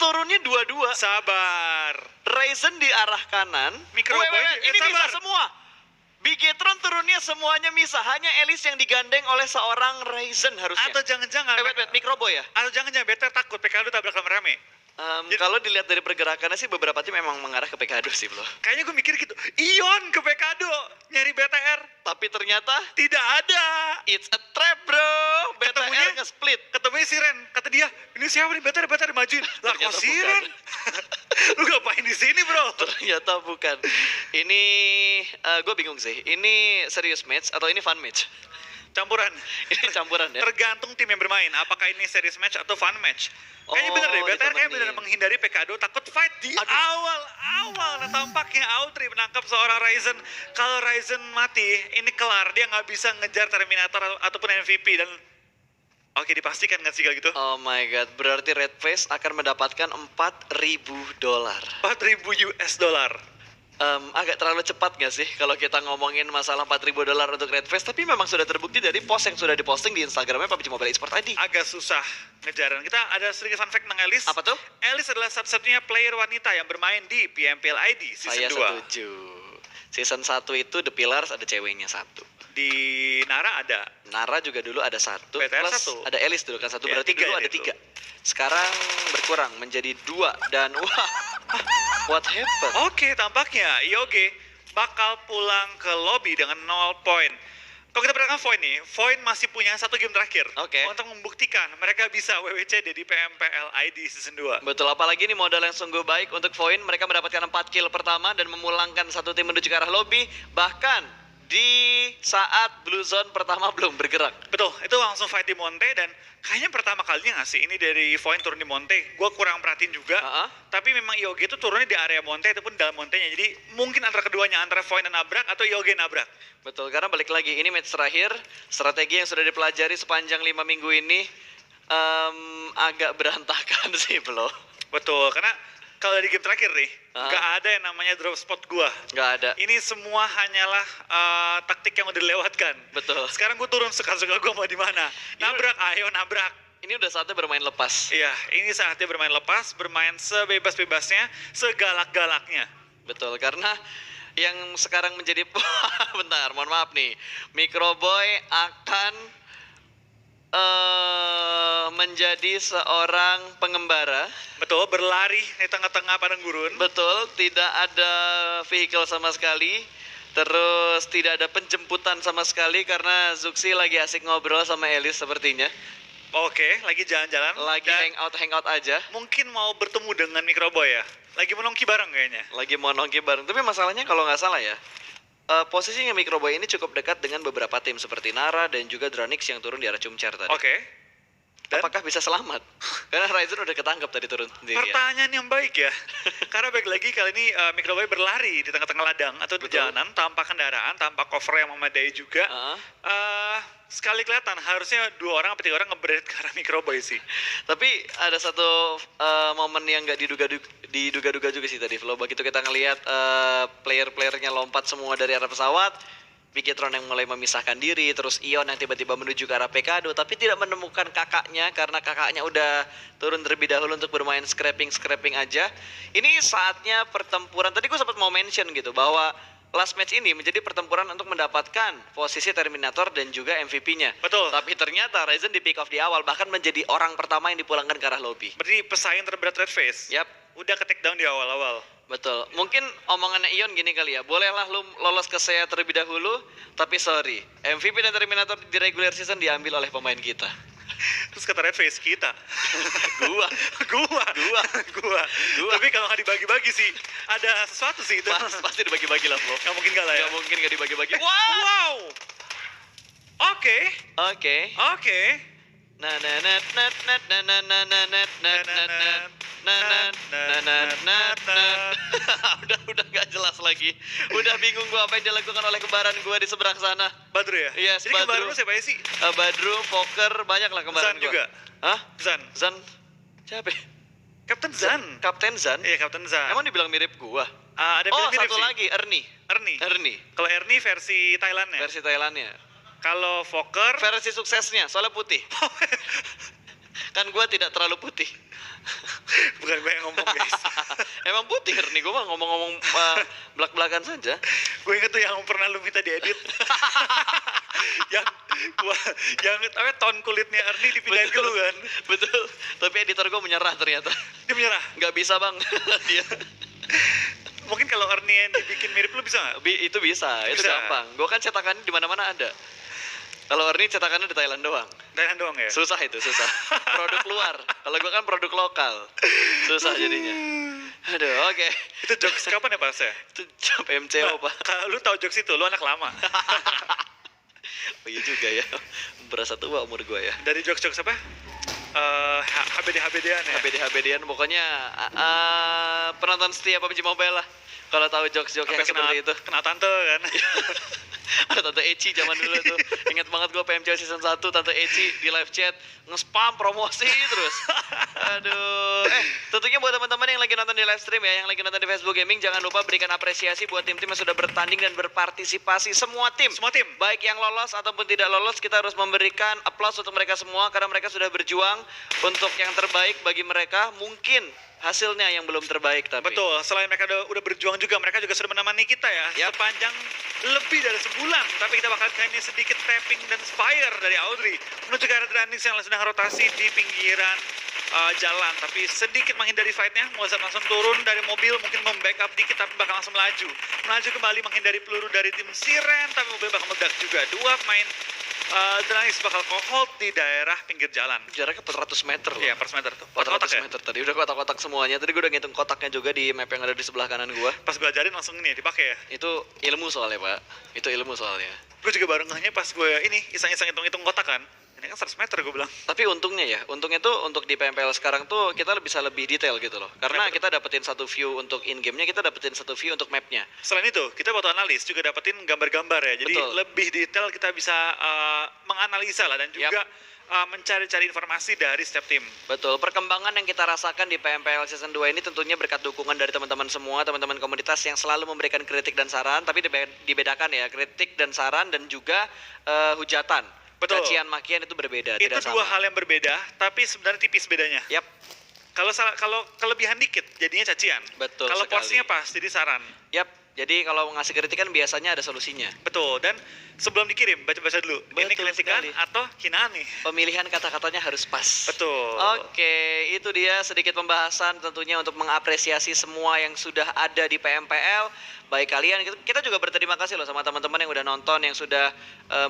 turunnya dua-dua. Sabar. Ryzen di arah kanan. Microboy Ini bisa semua. Bigetron turunnya semuanya bisa. Hanya Elise yang digandeng oleh seorang Ryzen harusnya. Atau jangan-jangan wait, Microboy ya? Atau jangan-jangan Better takut PKD tabrak rame-rame. Kalau dilihat dari pergerakannya sih beberapa tim memang mengarah ke PKD sih bro. Kayaknya gue mikir gitu, Ion ke PKD nyari BTR. Tapi ternyata Tidak ada. it's a trap bro. BTR nge-split. Ketemunya Siren, kata dia, ini siapa nih BTR dimajuin. Lah kok Ternyata Siren? Lu ngapain di sini bro? Ternyata bukan. Ini gue bingung sih. Ini serius match atau ini fun match? Campuran. Ini campuran ya. Tergantung tim yang bermain. Apakah ini serious match atau fun match? Kayaknya bener deh. BTR kayak bener menghindari PKD, takut fight di awal. Nah tampaknya Audrey menangkap seorang Ryzen. Kalau Ryzen mati, ini kelar. Dia nggak bisa ngejar Terminator ataupun MVP dan oke, dipastikan nggak sih kalau gitu? Oh my god, berarti Red Face akan mendapatkan $4.000. $4.000. Agak terlalu cepat nggak sih kalau kita ngomongin masalah $4.000 untuk Red Face, tapi memang sudah terbukti dari post yang sudah diposting di Instagramnya PUBG Mobile Esports ID. Agak susah ngejaran. Kita ada sedikit fun fact tentang Elise. Apa tuh? Elise adalah satu-satunya player wanita yang bermain di PMPL ID Season 2. Saya setuju. Season 1 itu The Pillars ada ceweknya satu. Di Nara ada. Nara juga dulu ada satu. BTR Plus satu. ada Elise dulu kan satu. Ya, Berarti tiga dulu ini ada 3. Sekarang berkurang menjadi 2. Dan wah, what happened? Oke, tampaknya Yoge bakal pulang ke lobby dengan 0 poin. Kalau kita perhatikan Void nih, Void masih punya 1 game terakhir. Oke. Untuk membuktikan mereka bisa WWCD di PMPL ID Season 2. Betul, apalagi ini modal yang sungguh baik untuk Void. Mereka mendapatkan 4 kill pertama dan memulangkan satu tim menuju ke arah lobby. Bahkan di saat Blue Zone pertama belum bergerak. Betul, itu langsung fight di Monte dan kayaknya pertama kalinya nggak sih ini dari Void turun di Monte. Gue kurang perhatiin juga. Tapi memang Yoge itu turunnya di area Monte ataupun dalam Montenya. Jadi mungkin antara keduanya, antara Void dan nabrak atau Yoge nabrak. Betul, karena balik lagi ini match terakhir. Strategi yang sudah dipelajari sepanjang 5 minggu ini agak berantakan sih bro. Betul, karena kalau di game terakhir nih, nggak ada yang namanya drop spot gua. Nggak ada. Ini semua hanyalah taktik yang udah dilewatkan. Betul. Sekarang gua turun suka-suka gua mau di mana. Nabrak, ayo nabrak. Ini udah saatnya bermain lepas. Iya, ini saatnya bermain lepas, bermain sebebas-bebasnya, segalak-galaknya. Betul, karena yang sekarang menjadi bentar, mohon maaf nih. Microboy akan menjadi seorang pengembara. Betul, berlari di tengah-tengah padang gurun. Betul, tidak ada vehicle sama sekali. Terus tidak ada penjemputan sama sekali karena Zuxi lagi asik ngobrol sama Elise sepertinya. Oke, lagi jalan-jalan. Lagi hangout aja. Mungkin mau bertemu dengan Microboy ya. Lagi menongki bareng kayaknya. Lagi mau nongki bareng. Tapi masalahnya kalau nggak salah ya, posisinya Microboy ini cukup dekat dengan beberapa tim seperti Nara dan juga Dranix yang turun di arah Cumcer tadi. Oke. Dan? Apakah bisa selamat? Karena Ryzen udah ketangkap tadi turun sendiri. Pertanyaan yang baik ya. Karena baik lagi kali ini Microboy berlari di tengah-tengah ladang atau di jalanan tanpa kendaraan, tanpa cover yang memadai juga. Sekali kelihatan harusnya 2 orang atau 3 orang ngebread ke arah Microboy sih. Tapi ada satu momen yang nggak diduga-duga juga sih tadi, Flo. Begitu kita ngelihat player-playernya lompat semua dari arah pesawat, Bigetron yang mulai memisahkan diri, terus Ion yang tiba-tiba menuju ke arah PKD, tapi tidak menemukan kakaknya karena kakaknya udah turun terlebih dahulu untuk bermain scrapping aja. Ini saatnya pertempuran. Tadi gue sempat mau mention gitu bahwa last match ini menjadi pertempuran untuk mendapatkan posisi Terminator dan juga MVP-nya. Betul. Tapi ternyata Ryzen di pick off di awal, bahkan menjadi orang pertama yang dipulangkan ke arah lobby. Berarti pesaing terberat Red Face. Yap. Udah ke take down di awal-awal. Betul. Mungkin omongannya Ion gini kali ya. Bolehlah lu lolos ke saya terlebih dahulu, tapi sorry, MVP dan Terminator di regular season diambil oleh pemain kita. Terus kata Red Face, kita. Gua. Tapi kalau nggak dibagi-bagi sih, ada sesuatu sih itu. Pasti dibagi-bagi lah, Bro. Nggak mungkin nggak lah ya. Nggak mungkin nggak dibagi-bagi. Wow. Oke. Udah nggak jelas lagi. Udah bingung gua apa yang dilakukan oleh kembaran gua di seberang sana. Badru ya? Yes, jadi kembaran lu siapa sih? Badru, Poker, banyak lah kembaran Zan gua. juga? Hah? Zan? Siapa? Kapten Zan. Kapten Zan? Iya, Kapten Zan. Emang dibilang mirip gua? Ada mirip satu sih. lagi, Ernie. Kalau Ernie versi Thailandnya. Versi Thailandnya. Kalau Fokker versi suksesnya, soalnya putih. Kan gua tidak terlalu putih. Bukan gue yang ngomong guys. Emang putir nih, gue mah ngomong-ngomong belak-belakan saja. Gue inget tuh yang pernah lu minta diedit. yang gua yang ton kulitnya Ernie dipindahin ke lu kan. Betul, tapi editor gue menyerah ternyata. Dia menyerah. Nggak bisa bang, dia. Mungkin kalau Ernie yang dibikin mirip lu bisa nggak? Itu bisa, itu Bisa. gampang. Gue kan cetakannya di mana-mana ada. Kalau Ernie cetakannya di Thailand doang. Thailand doang ya? Susah itu, susah. Produk luar. Kalau gue kan produk lokal. Susah jadinya. Aduh, oke. Itu jokes kapan ya Pak ya? Itu PMCO, Pak. Kalau lu tahu jokes itu, lu anak lama. Oh iya juga ya. Berasa tua umur gue ya. Dari jokes-jokes apa? HBD-HBD-an ya? HBD-HBD-an pokoknya penonton setia PUBG Mobile lah. Kalau tahu jokes-jokes yang Sampai seperti itu. kena tante kan? Ada Tante Eci zaman dulu tuh. Ingat banget gue PMCO season 1, Tante Eci di live chat nge-spam promosi terus. Aduh. Tentunya buat teman-teman yang lagi nonton di live stream ya, yang lagi nonton di Facebook Gaming, jangan lupa berikan apresiasi buat tim-tim yang sudah bertanding dan berpartisipasi. Semua tim. Semua tim. Baik yang lolos ataupun tidak lolos, kita harus memberikan aplaus untuk mereka semua karena mereka sudah berjuang untuk yang terbaik bagi mereka. Mungkin hasilnya yang belum terbaik tapi. Betul, selain mereka udah berjuang juga, mereka juga sudah menemani kita ya. Yap. Sepanjang lebih dari sebulan. Tapi kita bakal kali ini sedikit tapping dan spire dari Audrey menuju ke arah Dranis yang sedang rotasi di pinggiran jalan. Tapi sedikit menghindari fightnya, Mozart langsung turun dari mobil, mungkin membackup dikit tapi bakal langsung melaju. Melaju kembali menghindari peluru dari tim Siren, tapi mobil bakal meledak juga. Dua pemain Dranis bakal hold di daerah pinggir jalan. Jaraknya 400 meter loh. Iya, 400 meter tuh. 400 Kotak-kotak ya? meter tadi udah kotak-kotak semuanya. Tadi gue udah ngitung kotaknya juga di map yang ada di sebelah kanan gue. Pas gue ajarin langsung nih dipakai ya. Itu ilmu soalnya pak. Itu ilmu soalnya. Gue juga baru ngehnya pas gue iseng-iseng hitung-hitung kotak kan. Ini kan 100 meter gue bilang. Tapi untungnya ya, untungnya tuh untuk di PMPL sekarang tuh kita bisa lebih detail gitu loh. Karena Betul. kita dapetin satu view untuk in game-nya, kita dapetin satu view untuk map-nya. Selain itu, kita waktu analis juga dapetin gambar-gambar ya. Jadi Betul. lebih detail kita bisa menganalisa lah dan juga mencari-cari informasi dari setiap tim. Betul, perkembangan yang kita rasakan di PMPL Season 2 ini tentunya berkat dukungan dari teman-teman semua, teman-teman komunitas yang selalu memberikan kritik dan saran, tapi dibedakan ya, kritik dan saran dan juga hujatan. Betul. Cacian makian itu berbeda, Itu tidak dua sama. hal yang berbeda, tapi sebenarnya tipis bedanya. Yap, Kalau kelebihan dikit, jadinya cacian. Betul Kalau sekali. porsinya pas, jadi saran. yap. Jadi kalau ngasih kritik kan biasanya ada solusinya. Betul. Dan sebelum dikirim, baca-baca dulu. Ini Betul kritikan sekali. atau hinaan nih. Pemilihan kata-katanya harus pas. Betul. Oke, itu dia sedikit pembahasan tentunya untuk mengapresiasi semua yang sudah ada di PMPL. Baik kalian, kita juga berterima kasih loh sama teman-teman yang udah nonton, yang sudah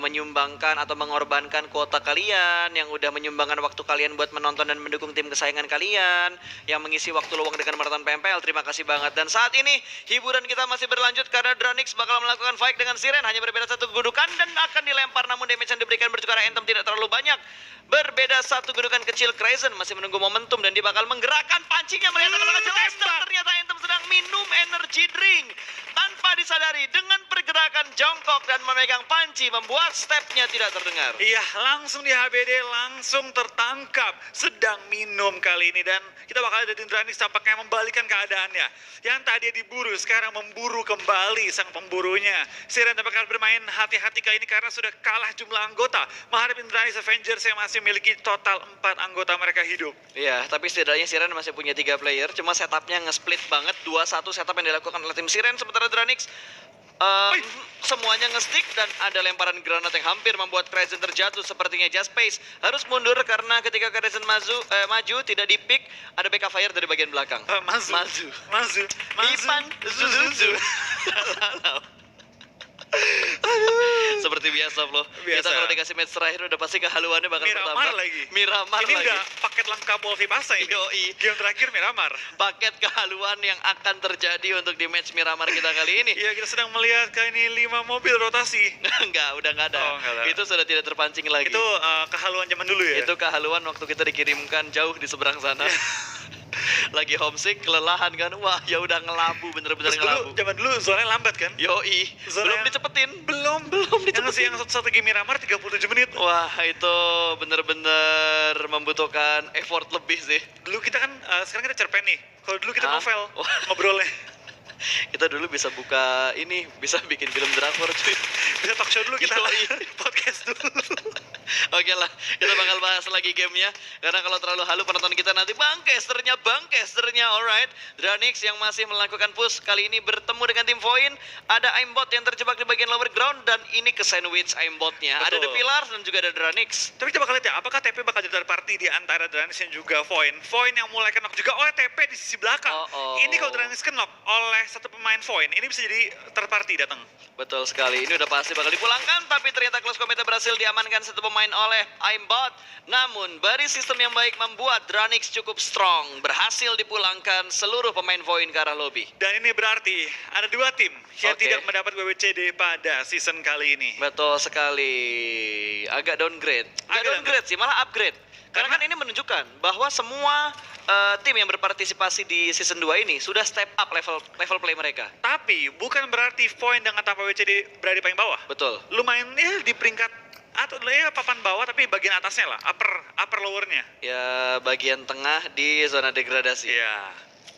menyumbangkan atau mengorbankan kuota kalian, yang udah menyumbangkan waktu kalian buat menonton dan mendukung tim kesayangan kalian, yang mengisi waktu luang dengan menonton PMPL. Terima kasih banget. Dan saat ini hiburan kita masih berlanjut karena Dranix bakal melakukan fight dengan Siren, hanya berbeda satu kedudukan dan akan dilempar, namun damage yang diberikan bertukar item tidak terlalu banyak. Berbeda satu kedudukan kecil, Crazen masih menunggu momentum dan dia bakal menggerakkan pancinya melihat apakah Lester. Ternyata Anthem sedang minum energy drink. Tanpa disadari dengan pergerakan jongkok dan memegang panci membuat stepnya tidak terdengar. Iya, langsung di HBD, langsung tertangkap. Sedang minum kali ini. Dan kita bakal ada Dranix tampaknya membalikan keadaannya. Yang tadi diburu, sekarang memburu kembali sang pemburunya. Siren tampaknya bermain hati-hati kali ini karena sudah kalah jumlah anggota. Menghadapi Dranix Avengers yang masih memiliki total 4 anggota mereka hidup. Iya, tapi setidaknya Siren masih punya 3 player. Cuma setupnya nge-split banget. 2-1 setup yang dilakukan oleh tim Siren. Sementara Dranix semuanya nge-stick dan ada lemparan granat yang hampir membuat Crazen terjatuh. Sepertinya Just Space harus mundur karena ketika Crazen maju tidak di-pick, ada backup fire dari bagian belakang. Mazu. Ipan Zuzuzu. Seperti biasa loh. Biasa. Kita kalau dikasih match terakhir udah pasti kehaluannya bakal Miramar bertambah. lagi. Miramar Ini lagi. udah paket lengkap Wolfie Pasa ini. Yoi. Game terakhir Miramar. Paket kehaluan yang akan terjadi untuk di match Miramar kita kali ini. Iya, kita sedang melihat kali ini 5 mobil rotasi. Enggak, udah enggak ada. Oh, enggak ada. Itu sudah tidak terpancing lagi. Itu kehaluan zaman dulu ya? Itu kehaluan waktu kita dikirimkan jauh di seberang sana. Lagi homesick, kelelahan kan. Wah, ya udah ngelabu, bener-bener Terus dulu, ngelabu. zaman dulu zonanya lambat kan? Yoi, Zona belum yang- dicepetin. Belum dicepetin. Yang satu game Miramar 37 menit. Wah, itu bener-bener membutuhkan effort lebih sih. Dulu kita kan, sekarang kita cerpen nih. Kalau dulu kita Hah? novel, Wah. ngobrolnya. Kita dulu bisa buka ini, bisa bikin film drakor cuy. Bisa talk show dulu kita. Yoi. Podcast dulu. Oke lah, kita bakal bahas lagi gamenya. Karena kalau terlalu halu penonton kita nanti bangkesternya, alright. Dranix yang masih melakukan push kali ini bertemu dengan tim Void. Ada Aimbot yang terjebak di bagian lower ground dan ini ke sandwich Aimbotnya. Ada The Betul. Pillars dan juga ada Dranix. Tapi kita bakal lihat ya, apakah TP bakal jadi third party di antara Dranix dan juga Void. Void yang mulai kenok juga oleh TP di sisi belakang. Oh. Ini kalau Dranix kenok oleh satu pemain Void, ini bisa jadi third party datang. Betul sekali, ini udah pasti bakal dipulangkan. Tapi ternyata Close Combat berhasil diamankan satu pemain oleh Aimbot. Namun, dari sistem yang baik membuat Dranix cukup strong. Berhasil dipulangkan seluruh pemain Void ke arah lobby. Dan ini berarti ada dua tim yang Oke. tidak mendapat WWCD pada season kali ini. Betul sekali. Agak downgrade. Agak Agak downgrade sih, malah upgrade. Karena kan ini menunjukkan bahwa semua tim yang berpartisipasi di season 2 ini sudah step up level play mereka. Tapi bukan berarti Void dengan tanpa WWCD berada di paling bawah. Betul. Lumayan ya di peringkat atau ya papan bawah tapi bagian atasnya lah, upper lowernya. Ya, bagian tengah di zona degradasi. Iya.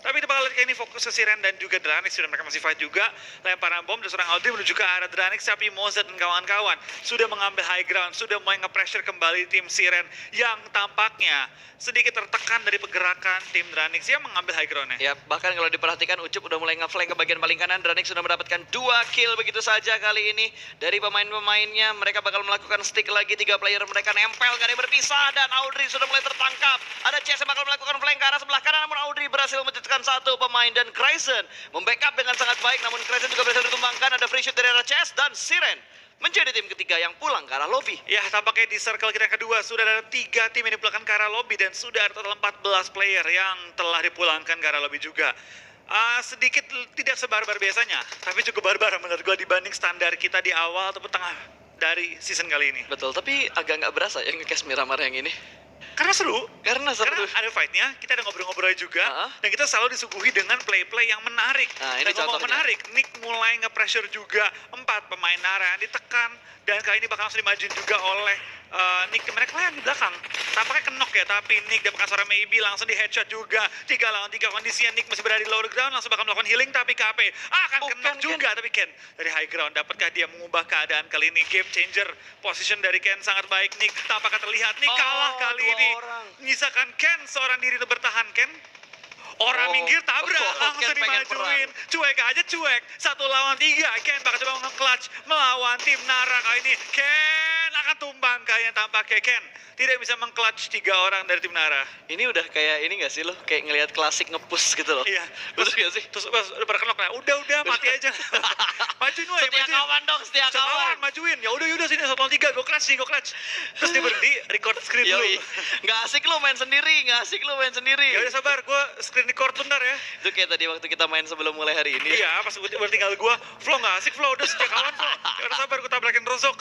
Tapi kita bakal lihat kayak ini fokus ke Siren dan juga Dranix, sudah mereka masih fight juga. Lemparan bom dari seorang Audrey menuju ke arah Dranix, tapi Mozart dan kawan-kawan sudah mengambil high ground, sudah mulai nge-pressure kembali tim Siren yang tampaknya sedikit tertekan dari pergerakan tim Dranix yang mengambil high ground-nya. Ya, bahkan kalau diperhatikan Ucup udah mulai nge-flank ke bagian paling kanan. Dranix sudah mendapatkan 2 kill begitu saja kali ini. Dari pemain-pemainnya, mereka bakal melakukan stick lagi. 3 player mereka nempel, gak ada yang berpisah. Dan Audrey sudah mulai tertangkap. Ada CS yang bakal melakukan flank ke arah sebelah kanan. Namun Audrey berhasil mencetakkan satu pemain. Dan Kryzen membackup dengan sangat baik. Namun Kryzen juga berhasil ditumbangkan. Ada free shoot dari arah CS. Dan Siren menjadi tim ketiga yang pulang ke arah lobby. Ya, tampaknya di circle kita yang kedua sudah ada 3 tim yang dipulangkan ke arah lobby dan sudah ada total 14 player yang telah dipulangkan ke arah lobby juga. Sedikit tidak sebarbar biasanya, tapi cukup barbar menurut gue dibanding standar kita di awal ataupun tengah dari season kali ini. Betul, tapi agak nggak berasa ya nge-cast Miramar yang ini. Karena seru, Karena karena ada fight-nya, kita ada ngobrol-ngobrol juga, dan kita selalu disuguhi dengan play-play yang menarik. Nah, ini Dan ngomong contohnya. menarik, Nick mulai nge-pressure juga 4 pemain Nara yang ditekan, dan kali ini bakal langsung dimajuin juga oleh Nick. Mereka yang di belakang, tampaknya kenok ya, tapi Nick dapatkan seorang maybe langsung di headshot juga. 3 lawan 3 kondisinya, Nick masih berada di lower ground, langsung bakal melakukan healing, tapi KP akan kenok juga. Tapi Ken dari high ground, dapatkah dia mengubah keadaan kali ini? Game changer, position dari Ken sangat baik. Nick tampaknya terlihat, Nick kalah kali 2 ini. orang. Nyisakan Ken seorang diri untuk bertahan. Ken orang minggir tabrak, langsung Ken pengen dimajuin. Cuek aja cuek, 1 lawan 3. Ken bakal coba nge-clutch melawan tim Nara kali ini. Ken akan tumbang kayaknya tampaknya. Ken tidak bisa meng-clutch 3 orang dari tim Nara. Ini udah kayak ini gak sih lo? Kayak ngelihat klasik nge-push gitu loh. Iya, Betul gak sih? Terus udah pada kenok lah. Udah mati aja. Majuin woy, Setia majuin. kawan dong, setia kawan. Majuin. Ya udah sini 1 lawan 3, gue clutch nih, gue clutch. Terus dia berhenti, record screen dulu. Yoi, nggak asik lo main sendiri, Ya udah sabar, gue screen record bentar ya. Itu kayak tadi waktu kita main sebelum mulai hari ini. Iya, pas gue tinggal gue, Flo nggak asik Flo, udah sejak kawan Flo. Ya udah sabar, gue tabrakin rosok.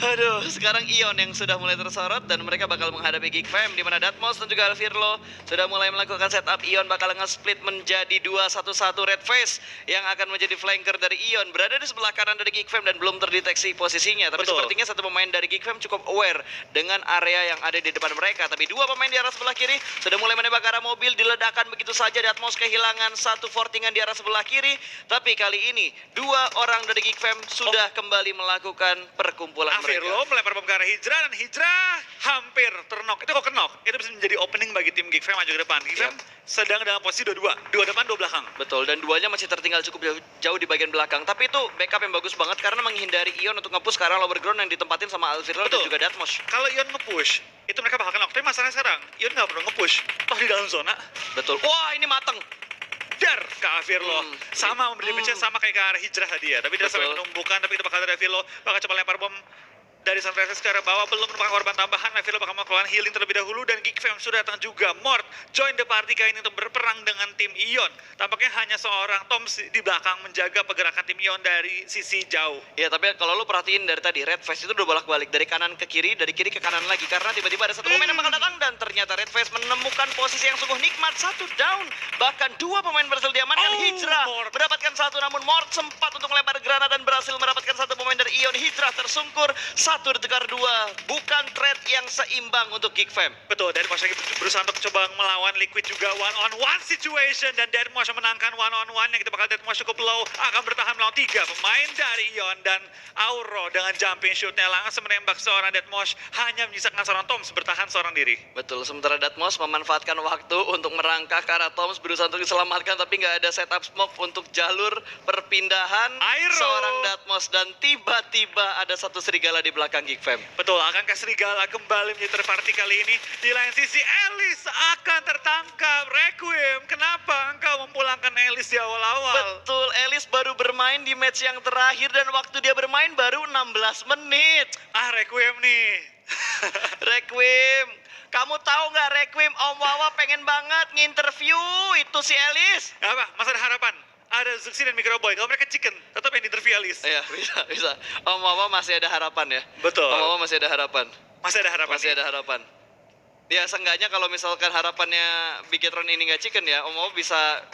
Aduh, sekarang Ion yang sudah mulai tersorot dan mereka bakal menghadapi Geek Fam di mana Datmos dan juga Alvirlo sudah mulai melakukan setup. Ion bakal nge-split menjadi 2-1-1 Red Face yang akan menjadi flanker dari Ion, berada di sebelah kanan dari Geek Fam dan belum terdeteksi posisinya. Tapi Betul. sepertinya satu pemain dari Geek Fam cukup aware dengan area yang ada di depan mereka. Tapi 2 pemain di arah sebelah kiri sudah mulai menembak ke arah mobil, diledakkan begitu saja. Datmos kehilangan 1 fortingan di arah sebelah kiri. Tapi kali ini 2 orang dari Geek Fam sudah kembali melakukan perkumpulan mereka. Lo melempar bom ke arah Hijrah dan Hijrah hampir ternok. Itu kok kenok, itu bisa menjadi opening bagi tim Geek Fam maju ke depan. Geek Fam sedang dalam posisi 2-2, 2 depan 2 belakang. Betul, dan 2-nya masih tertinggal cukup jauh di bagian belakang. Tapi itu backup yang bagus banget karena menghindari Ion untuk nge-push ke arah lower ground yang ditempatin sama Alvirlo dan Betul. juga Datmos. Kalau Ion nge-push, itu mereka bakal kenok. Tapi masalahnya sekarang, Ion nggak perlu nge-push. Toh di dalam zona, Betul. Wah, ini mateng. dar ke Alvirlo. Sama memberi chance sama kayak ke arah Hijrah tadi ya. Tapi dia sampai Betul. menumbuhkan, tapi kita bakal dari Alvirlo. Bakal coba lempar bom dari Sunrise ke arah bawah, belum menemukan korban tambahan. Alvirlo bakal melakukan healing terlebih dahulu dan Geek Fam sudah datang juga. Mort join the party kali ini untuk berperang dengan tim Ion. Tampaknya hanya seorang Tom di belakang menjaga pergerakan tim Ion dari sisi jauh. Ya, tapi kalau lu perhatiin dari tadi Red Face itu udah bolak-balik dari kanan ke kiri, dari kiri ke kanan lagi karena tiba-tiba ada satu pemain yang bakal datang dan ternyata Red Face menemukan posisi yang sungguh nikmat. 1 down, bahkan 2 pemain berhasil diamankan. Hijrah Mort mendapatkan 1, namun Mort sempat untuk melempar granat dan berhasil mendapatkan 1 pemain dari Ion. Hijrah tersungkur, 1 1 ditukar 2. Bukan trade yang seimbang untuk Geek Fam. Betul, Deadmau5 lagi berusaha untuk coba melawan Liquid juga one-on-one situation. Dan Deadmau5 menangkan one-on-one yang kita bakal Deadmau5 cukup low. Akan bertahan melawan 3 pemain dari Ion dan Auro dengan jumping shoot-nya langsung menembak seorang Deadmau5. Hanya menyisakan seorang Toms bertahan seorang diri. Betul, sementara Deadmau5 memanfaatkan waktu untuk merangkak ke arah Toms, berusaha untuk diselamatkan, tapi nggak ada setup smoke untuk jalur perpindahan Airo. seorang Deadmau5, dan tiba-tiba ada satu serigala di belakang Geek Fam. Betul, akankah serigala kembali menjadi party kali ini? Di lain sisi, Elis akan tertangkap. Requiem, kenapa engkau memulangkan Elis di awal-awal? Betul, Elis baru bermain di match yang terakhir dan waktu dia bermain baru 16 menit. Requiem nih. Requiem, kamu tahu nggak Requiem, Om Wawa pengen banget nginterview itu si Elis. Apa? Masa ada harapan? Ada Zuxi dan Microboy. Kalau mereka chicken, tetap yang interview Elis. Iya, bisa. Om Wawa masih ada harapan ya. Betul. Om Wawa masih ada harapan. Masih ada harapan. Masih ada harapan. Ya, seenggaknya kalau misalkan harapannya Bigetron ini nggak chicken ya, Om Wawa bisa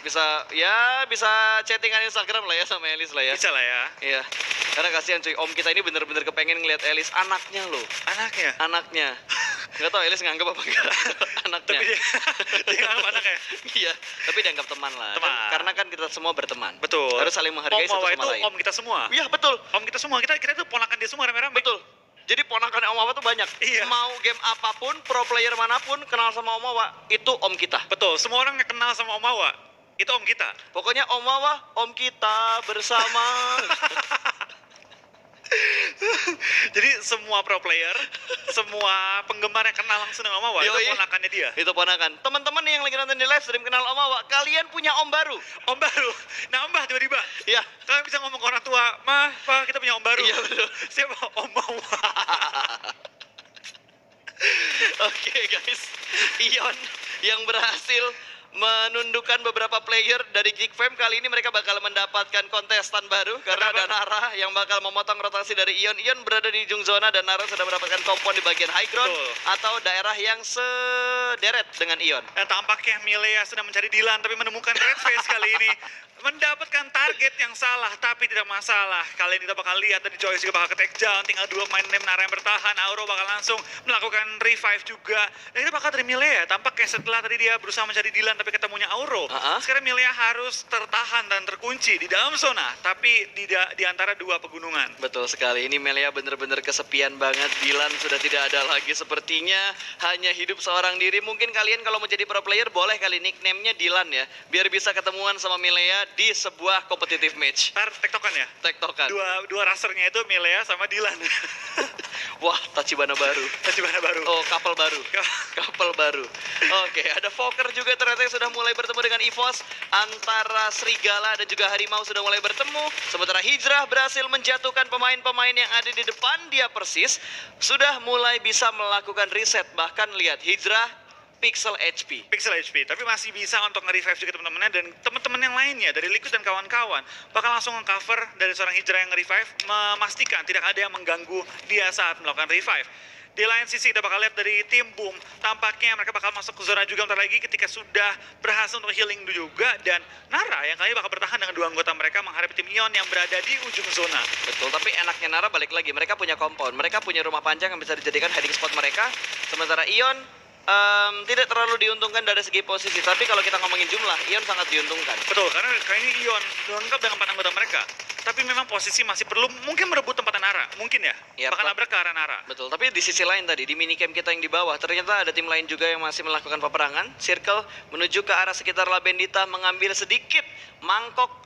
chattingan Instagram lah ya sama Elis lah ya. Bisa lah ya. Iya. Karena kasihan cuy, Om kita ini bener-bener kepengen ngeliat Elis, anaknya loh. Anaknya. Nggak tahu Elis nganggap apa enggak anaknya. Tapi dia nganggap anaknya. Iya, tapi dianggap teman lah. Teman. Karena kan kita semua berteman. Betul. Harus saling menghargai Om satu Wawa sama itu lain. om kita semua. Iya, betul. Om kita semua. Kita tuh ponakan dia semua rame-rame. Betul. Jadi ponakan Om Wawa tuh banyak. Iya. Mau game apapun, pro player manapun kenal sama Om Wawa, itu om kita. Betul. Semua orang yang kenal sama Om Wawa, itu om kita. Pokoknya Om Wawa, om kita bersama. Jadi semua pro player, semua penggemar yang kenal langsung dengan Om Wawa, itu Yoi. ponakannya dia. Itu ponakan. Teman-teman yang lagi nonton di live stream kenal Om Wawa, kalian punya om baru. Om baru, nambah tiba-tiba. Iya. Kalian bisa ngomong ke orang tua, "Mah, Pak, kita punya om baru." Iya, betul. Siapa? Om Wawa. Oke guys, Ion yang berhasil menundukkan beberapa player dari Geek Fam. Kali ini mereka bakal mendapatkan kontestan baru karena ada Nara yang bakal memotong rotasi dari Ion. Ion berada di ujung zona dan Nara sudah mendapatkan kompon di bagian high ground. Betul. Atau daerah yang sederet dengan Ion. Dan tampaknya Milea sedang mencari Dylan tapi menemukan Red Face kali ini. Mendapatkan target yang salah tapi tidak masalah. Kali ini kita bakal lihat dari Joyce juga bakal ke take down. Tinggal 2 pemain name Nara yang bertahan. Auro bakal langsung melakukan revive juga. Dan kita bakal dari Milea. Tampaknya setelah tadi dia berusaha mencari Dylan tapi ketemunya Auro. Sekarang Milea harus tertahan dan terkunci di dalam zona. Tapi di antara 2 pegunungan. Betul sekali, ini Melia bener-bener kesepian banget. Dylan sudah tidak ada lagi sepertinya, hanya hidup seorang diri. Mungkin kalian kalau mau jadi pro player boleh kali nickname-nya Dylan ya, biar bisa ketemuan sama Melia di sebuah competitive match. Ntar tektokan ya? Tektokan. Dua rasernya itu Milea sama Dylan. Wah, Tachibana baru. Tachibana baru. Oh, couple baru. Couple baru. Oke, ada Fokker juga ternyata yang sudah mulai bertemu dengan EVOS. Antara Serigala dan juga Harimau sudah mulai bertemu. Sementara Hijrah berhasil menjatuhkan pemain-pemain yang ada di depan dia persis. Sudah mulai bisa melakukan reset. Bahkan lihat Hijrah Pixel HP. Pixel HP, tapi masih bisa untuk nge-revive juga teman-temannya dan teman-teman yang lainnya dari Liquid dan kawan-kawan bakal langsung nge-cover dari seorang Hijrah yang nge-revive, memastikan tidak ada yang mengganggu dia saat melakukan revive. Di lain sisi kita bakal lihat dari tim Boom, tampaknya mereka bakal masuk ke zona juga bentar lagi ketika sudah berhasil untuk healing juga, dan Nara yang kali bakal bertahan dengan 2 anggota mereka menghadapi tim Ion yang berada di ujung zona. Betul, tapi enaknya Nara balik lagi, mereka punya compound, mereka punya rumah panjang yang bisa dijadikan hiding spot mereka. Sementara Ion tidak terlalu diuntungkan dari segi posisi, tapi kalau kita ngomongin jumlah, Ion sangat diuntungkan. Betul, karena kali ini Ion lengkap dengan 4 anggota mereka. Tapi memang posisi masih perlu mungkin merebut tempat Nara, mungkin ya. Iya, Bahkan nabrak ke arah Nara. Betul, tapi di sisi lain tadi, di minicamp kita yang di bawah, ternyata ada tim lain juga yang masih melakukan peperangan. Circle menuju ke arah sekitar Labendita, mengambil sedikit mangkok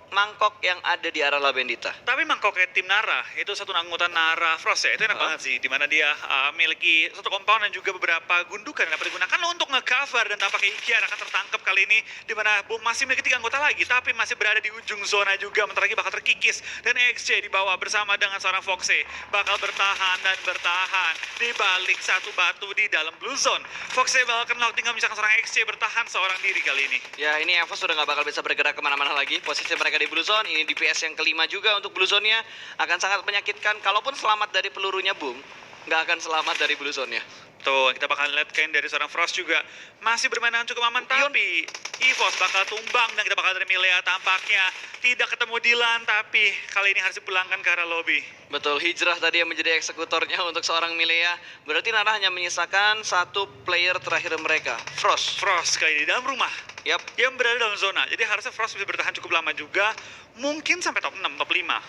yang ada di arah Labendita. Tapi mangkoknya tim Nara, itu satu anggota Nara Frost ya, itu enak banget sih. Dimana dia memiliki satu compound dan juga beberapa gundukan yang dapat digunakan untuk nge-cover. Dan tampaknya Ikian akan tertangkap kali ini, dimana Boom masih memiliki 3 anggota lagi, tapi masih berada di ujung zona juga, bentar lagi bakal terkikis. Dan XC di bawah bersama dengan seorang Foxe bakal bertahan dan bertahan di balik satu batu di dalam blue zone. Foxe bakal knock, tinggal misalkan seorang XC bertahan seorang diri kali ini. Ya, ini EVOS sudah nggak bakal bisa bergerak kemana-mana lagi. Posisi mereka di blue zone, ini DPS yang kelima juga untuk blue zone-nya. Akan sangat menyakitkan, kalaupun selamat dari pelurunya Boom, nggak akan selamat dari blue zone-nya. Tuh, kita bakal lihat kain dari seorang Frost juga masih bermain dengan cukup aman, tapi EVOS bakal tumbang dan kita bakal dari Milea tampaknya tidak ketemu Dylan, tapi kali ini harus dipulangkan ke arah lobby. Betul, Hijrah tadi yang menjadi eksekutornya untuk seorang Milea. Berarti Nana hanya menyisakan satu player terakhir mereka, Frost. Frost kali ini dalam rumah, Yap, yang berada dalam zona, jadi harusnya Frost bisa bertahan cukup lama juga, mungkin sampai top 6, top 5.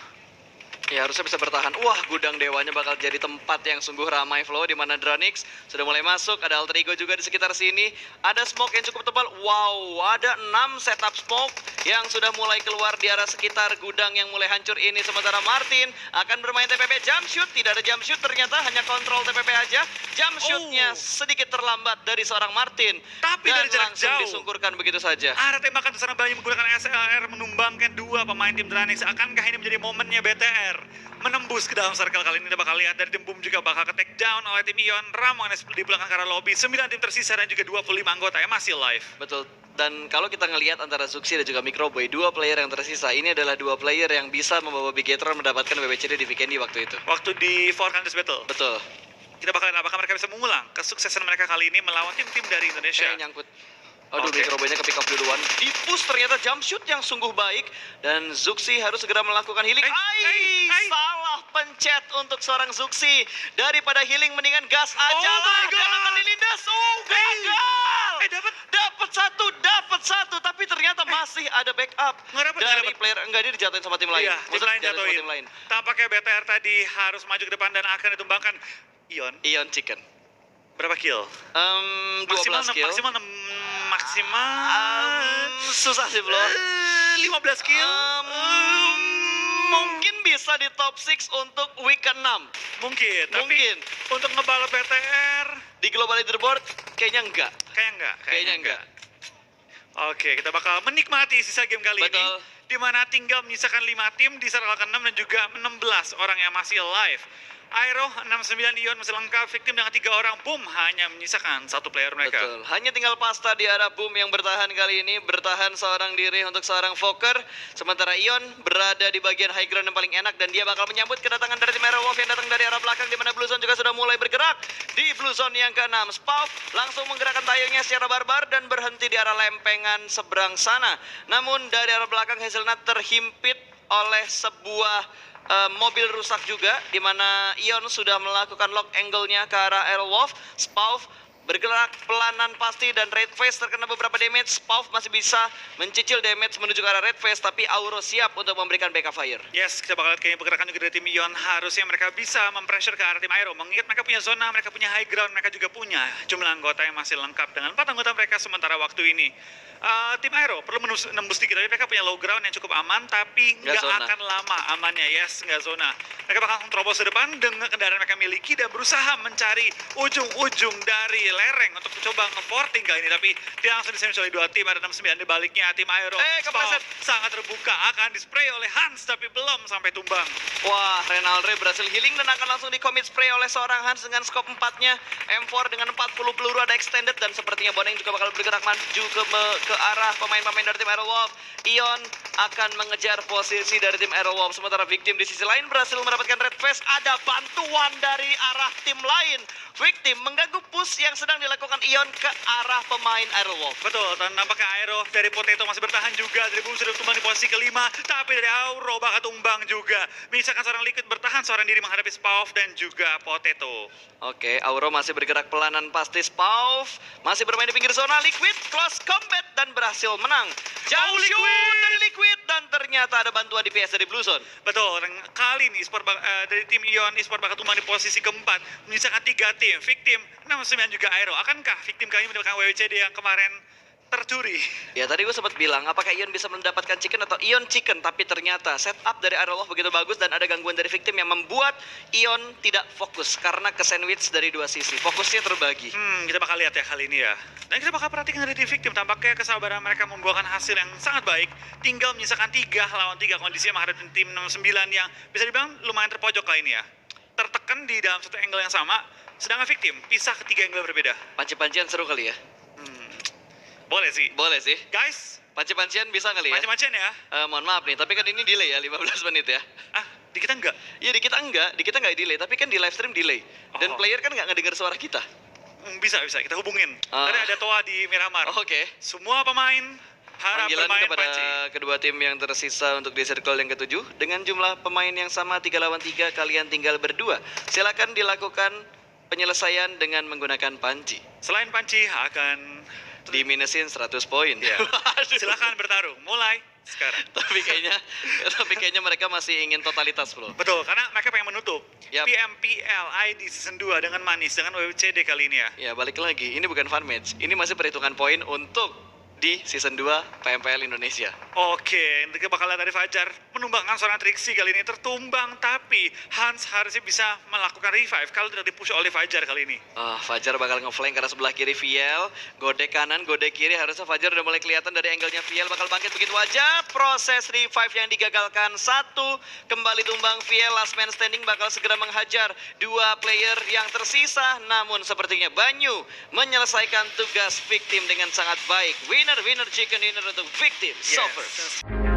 ya harusnya bisa bertahan. Wah, gudang dewanya bakal jadi tempat yang sungguh ramai flow di mana Dranix sudah mulai masuk. Ada Alter Ego juga di sekitar sini. Ada smoke yang cukup tebal. Wow, ada 6 setup smoke yang sudah mulai keluar di arah sekitar gudang yang mulai hancur ini. Sementara Martin akan bermain TPP jump shoot. Tidak ada jump shoot, ternyata hanya kontrol TPP aja. Jump shootnya sedikit terlambat dari seorang Martin. Tapi dan dari jarak langsung jauh disungkurkan begitu saja. Arah tembakan serangan banyak menggunakan SLR menumbangkan 2 pemain tim Dranix. Akankah ini menjadi momennya BTR menembus ke dalam circle? Kali ini kita bakal lihat dari tim Boom juga bakal ke take down oleh tim Ion. Ramongan di belakang ke arah lobby. 9 tim tersisa dan juga 25 anggota yang masih live. Betul. Dan kalau kita ngelihat antara Zuxi dan juga Microboy, 2 player yang tersisa, ini adalah 2 player yang bisa membawa Bigetron mendapatkan WWCD di Weekendy waktu itu. Waktu di Four Countries Battle. Betul. Kita bakal lihat apakah mereka bisa mengulang kesuksesan mereka kali ini melawan tim-tim dari Indonesia. Nyangkut. Aduh, Oke. Microboy-nya ke pick up duluan. Di-push ternyata jump shoot yang sungguh baik. Dan Zuxi harus segera melakukan healing. Salah pencet untuk seorang Zuxi. Daripada healing mendingan gas aja Oh lah. my God. Dan akan dilindas. Oh, gagal. Dapat satu. Tapi ternyata masih ada backup Nggak dapet, dari nggak dapet. player. Enggak, dia dijatuhin sama tim lain. Iya, tim Maksudnya lain dijatuhin sama jatuhin. tim lain. Tampaknya BTR tadi harus maju ke depan dan akan ditumbangkan. Ion, Ion Chicken. berapa kill? 12 kill. Maksimal. Susah sih, Bro. 15 kill. Mungkin bisa di top 6 untuk week ke-6. Mungkin, tapi Mungkin. untuk ngebalap BTR Di global leaderboard kayaknya enggak. kayaknya enggak. Oke, kita bakal menikmati sisa game kali ini. Betul. Di mana tinggal menyisakan 5 tim di circle ke-6 dan juga 16 orang yang masih live. Aero 69 Ion masih lengkap, victim dengan 3 orang. Boom, hanya menyisakan 1 player mereka. Betul. Hanya tinggal Pasta di arah Boom yang bertahan kali ini. Bertahan seorang diri untuk seorang Fokker. Sementara Ion berada di bagian high ground yang paling enak. Dan dia bakal menyambut kedatangan dari tim Aerowolf yang datang dari arah belakang. Di mana Blue Zone juga sudah mulai bergerak. Di Blue Zone yang ke-6. Spauf langsung menggerakkan tayungnya secara barbar. Dan berhenti di arah lempengan seberang sana. Namun dari arah belakang Hazelnut terhimpit oleh sebuah mobil rusak juga, di mana Ion sudah melakukan lock angle-nya ke arah Aerowolf. Spauf bergerak pelanan pasti dan Red Face terkena beberapa damage. Spauf masih bisa mencicil damage menuju ke arah Red Face, tapi Auro siap untuk memberikan backup fire. Yes, kita bakal lihat kayaknya pergerakan juga dari tim Ion. Harusnya mereka bisa mempressure ke arah tim Aero. Mengingat mereka punya zona, mereka punya high ground, mereka juga punya jumlah anggota yang masih lengkap dengan 4 anggota mereka sementara waktu ini. Tim Aero perlu menembus dikit, tapi mereka punya low ground yang cukup aman, tapi nggak zona. akan lama amannya. Yes, nggak zona. Mereka bakal langsung terobos ke depan dengan kendaraan mereka miliki dan berusaha mencari ujung-ujung dari lereng untuk mencoba nge-porting kali ini, tapi dia langsung disembunyi oleh 2 tim. Ada 69 di baliknya tim Aero. Kepleset. Sangat terbuka, akan dispray oleh Hans tapi belum sampai tumbang. Wah, Renaldre berhasil healing dan akan langsung di commit spray oleh seorang Hans dengan scope 4-nya. M4 dengan 40 peluru ada extended, dan sepertinya Boneng juga bakal bergerak maju ke arah pemain-pemain dari tim Aerowolf. Ion akan mengejar posisi dari tim Aerowolf. Sementara Victim di sisi lain berhasil mendapatkan Red Face. Ada bantuan dari arah tim lain. Victim mengganggu push yang sedang dilakukan Ion ke arah pemain Aerowolf. Betul, dan nampaknya Aero dari Potato masih bertahan juga. Dari Boom sudah tumbang di posisi kelima, tapi dari Auro bakal tumbang juga. Misalkan seorang Liquid bertahan seorang diri menghadapi Spauf dan juga Potato. Oke, Auro masih bergerak pelanan pasti. Spauf masih bermain di pinggir zona. Liquid close combat dan berhasil menang. Jump shoot dari Liquid, dan ternyata ada bantuan DPS dari Blue Zone. Betul, dan kali ini dari tim Ion Esport bakal tumbang di posisi keempat. Menyisakan 3 tim, Victim, 69 juga Aero. Akankah Victim kali ini mendapatkan WWCD yang kemarin tercuri? Ya, tadi gue sempat bilang apakah Ion bisa mendapatkan chicken atau Ion chicken, tapi ternyata setup dari Aerowolf begitu bagus dan ada gangguan dari Victim yang membuat Ion tidak fokus karena ke sandwich dari 2 sisi. Fokusnya terbagi. Kita bakal lihat ya kali ini ya. Dan kita bakal perhatikan dari tim Victim. Tampaknya kesabaran mereka membuahkan hasil yang sangat baik. Tinggal menyisakan 3 lawan 3 kondisinya menghadapi tim 69 yang bisa dibilang lumayan terpojok kali ini ya. Tertekan di dalam satu angle yang sama. Sedangkan Victim pisah ke 3 angle berbeda. Panci-pancian seru kali ya? Boleh sih. Boleh sih. Guys, Panci-pancian bisa kali ya? macam-macam ya. Mohon maaf nih, tapi kan ini delay ya, 15 menit ya. Di kita enggak. Iya, di kita enggak delay, tapi kan di live stream delay. Dan Oh. player kan nggak ngedengar suara kita. Bisa kita hubungin. Tadi ada Toa di Miramar. Oke. Semua pemain harap Panggilan bermain kepada panci. kedua tim yang tersisa untuk di circle yang ketujuh dengan jumlah pemain yang sama 3 lawan 3, kalian tinggal berdua. Silakan dilakukan penyelesaian dengan menggunakan panci. Selain panci akan Diminusin 100 poin. ya. Silakan bertarung mulai sekarang. tapi kayaknya mereka masih ingin totalitas, Bro. Betul, karena mereka pengen menutup Yap. PMPL ID season 2 dengan manis dengan WWCD kali ini ya. Ya, balik lagi. Ini bukan fun match. Ini masih perhitungan poin untuk di season 2 PMPL Indonesia. Oke, nanti bakal lihat dari Fajar menumbangkan seorang Trixie kali ini tertumbang, tapi Hans harusnya bisa melakukan revive kalau tidak dipush oleh Fajar kali ini. Fajar bakal ngeflank ke arah sebelah kiri Viel. Godek kanan, godek kiri. Harusnya Fajar udah mulai kelihatan dari angle-nya Viel. Bakal bangkit begitu aja. Proses revive yang digagalkan. 1, kembali tumbang Viel. Last man standing bakal segera menghajar 2 player yang tersisa. Namun sepertinya Banyu menyelesaikan tugas victim dengan sangat baik. Winner chicken dinner untuk victim. Sofer.